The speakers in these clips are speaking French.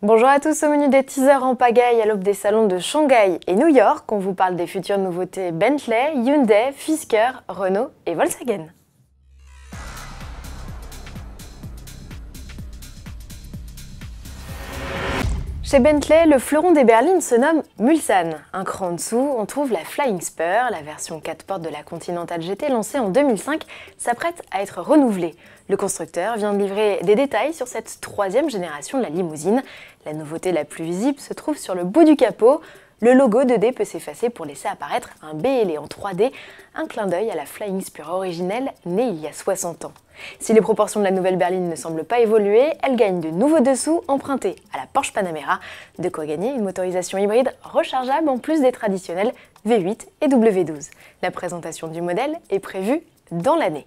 Bonjour à tous, au menu des teasers en pagaille à l'aube des salons de Shanghai et New York, on vous parle des futures nouveautés Bentley, Hyundai, Fisker, Renault et Volkswagen. Chez Bentley, le fleuron des berlines se nomme Mulsanne. Un cran en dessous, on trouve la Flying Spur, la version 4 portes de la Continental GT lancée en 2005, s'apprête à être renouvelée. Le constructeur vient de livrer des détails sur cette troisième génération de la limousine. La nouveauté la plus visible se trouve sur le bout du capot. Le logo 2D peut s'effacer pour laisser apparaître un BLE en 3D, un clin d'œil à la Flying Spur originelle née il y a 60 ans. Si les proportions de la nouvelle berline ne semblent pas évoluer, elle gagne de nouveaux dessous empruntés à la Porsche Panamera, de quoi gagner une motorisation hybride rechargeable en plus des traditionnels V8 et W12. La présentation du modèle est prévue dans l'année.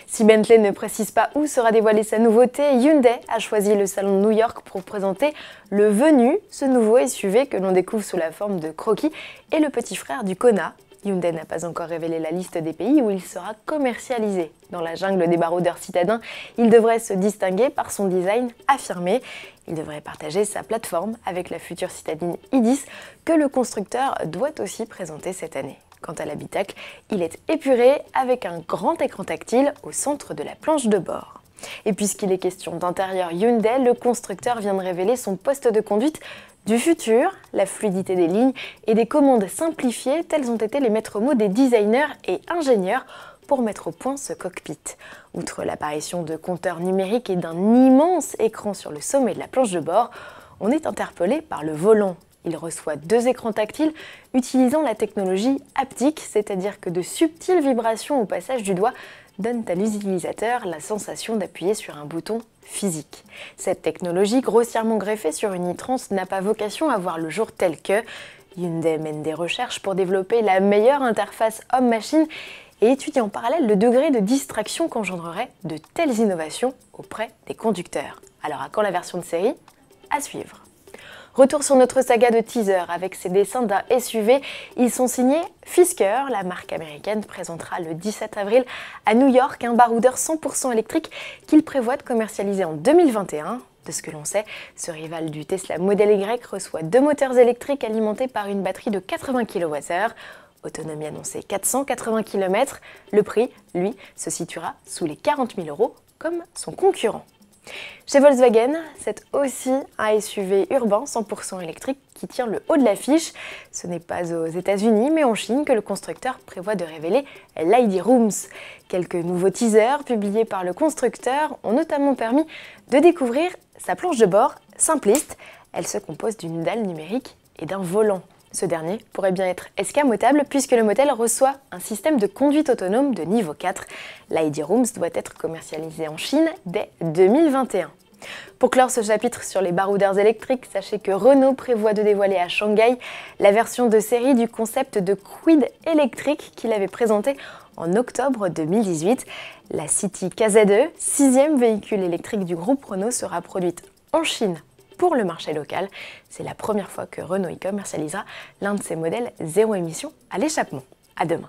Si Bentley ne précise pas où sera dévoilée sa nouveauté, Hyundai a choisi le salon de New York pour présenter le Venue, ce nouveau SUV que l'on découvre sous la forme de croquis, et le petit frère du Kona. Hyundai n'a pas encore révélé la liste des pays où il sera commercialisé. Dans la jungle des baroudeurs citadins, il devrait se distinguer par son design affirmé. Il devrait partager sa plateforme avec la future citadine i10 que le constructeur doit aussi présenter cette année. Quant à l'habitacle, il est épuré avec un grand écran tactile au centre de la planche de bord. Et puisqu'il est question d'intérieur Hyundai, le constructeur vient de révéler son poste de conduite du futur, la fluidité des lignes et des commandes simplifiées, tels ont été les maîtres mots des designers et ingénieurs pour mettre au point ce cockpit. Outre l'apparition de compteurs numériques et d'un immense écran sur le sommet de la planche de bord, on est interpellé par le volant. Il reçoit deux écrans tactiles utilisant la technologie haptique, c'est-à-dire que de subtiles vibrations au passage du doigt donnent à l'utilisateur la sensation d'appuyer sur un bouton physique. Cette technologie, grossièrement greffée sur une e-trans, n'a pas vocation à voir le jour tel que Hyundai mène des recherches pour développer la meilleure interface homme-machine et étudie en parallèle le degré de distraction qu'engendrerait de telles innovations auprès des conducteurs. Alors à quand la version de série? À suivre. Retour sur notre saga de teaser avec ses dessins d'un SUV. Ils sont signés Fisker. La marque américaine présentera le 17 avril à New York un baroudeur 100% électrique qu'il prévoit de commercialiser en 2021. De ce que l'on sait, ce rival du Tesla Model Y reçoit deux moteurs électriques alimentés par une batterie de 80 kWh. Autonomie annoncée 480 km. Le prix, lui, se situera sous les 40 000 € comme son concurrent. Chez Volkswagen, c'est aussi un SUV urbain 100% électrique qui tient le haut de l'affiche. Ce n'est pas aux États-Unis mais en Chine que le constructeur prévoit de révéler l'ID Rooms. Quelques nouveaux teasers publiés par le constructeur ont notamment permis de découvrir sa planche de bord simpliste. Elle se compose d'une dalle numérique et d'un volant. Ce dernier pourrait bien être escamotable puisque le modèle reçoit un système de conduite autonome de niveau 4. L'ID Rooms doit être commercialisé en Chine dès 2021. Pour clore ce chapitre sur les baroudeurs électriques, sachez que Renault prévoit de dévoiler à Shanghai la version de série du concept de Kwid électrique qu'il avait présenté en octobre 2018. La City KZE, sixième véhicule électrique du groupe Renault, sera produite en Chine pour le marché local. C'est la première fois que Renault y commercialisera l'un de ses modèles zéro émission à l'échappement. À demain.